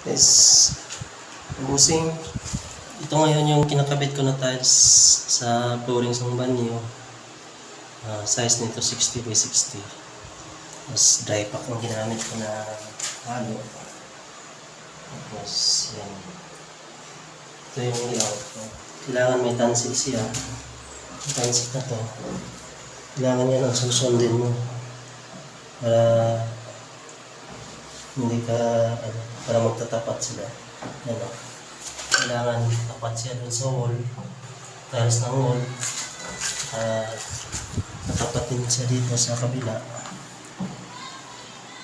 Is busing. Ito ngayon yung kinakabit ko na tiles sa flooring sa banyo. Size nito 60 by 60. Tapos dry pack yung ginamit ko na halo. Tapos yan. Ito yung layout ko. Kailangan may tansil siya. Yung tansil na to. Kailangan yan ang susundin mo. Para hindi ka para magtatapat sila. Yan o. Kailangan tapat siya dun sa wall. Tiles ng wall. Natapat din siya dito sa kabila.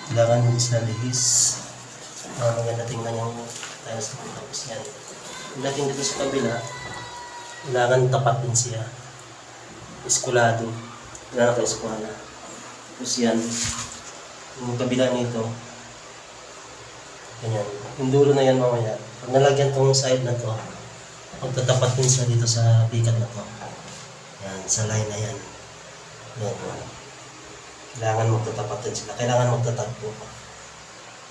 Kailangan hindi sila lihis. Maganda tingnan yung tiles ng tapos yan. Pagdating dito sa kabila, kailangan tapat din siya. Eskulado. Kailangan ka-eskwala. Tapos yan. Yung kabila nito. Ganyan. Yung dulo na yan mamaya. Pag nalagyan tong side na to, magtatapat din siya dito sa bikat na to. Yan, sa line na yan. Yan. Kailangan magtatapat din sila. Kailangan magtatagpo.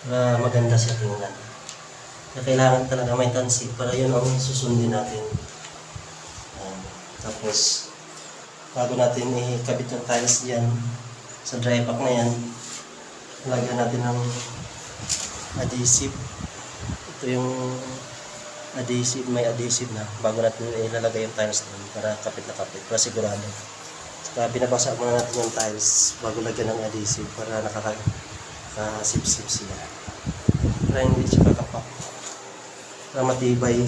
Para maganda siya tingnan. Kaya kailangan talaga may tansik para yun ang susundin natin. Yan. Tapos, bago natin ikabit yung tiles dyan, sa dry pack na yan, lagyan natin ng adhesive. Ito yung adhesive, may adhesive na bago natin ilalagay yung tiles doon para kapit na kapit, para sigurado. Saka binabasa muna natin yung tiles bago lagyan ng adhesive para nakasip-sip siya. Para hindi siya kakapak. Para matibay.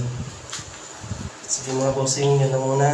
Sige mga bossing, yun na muna.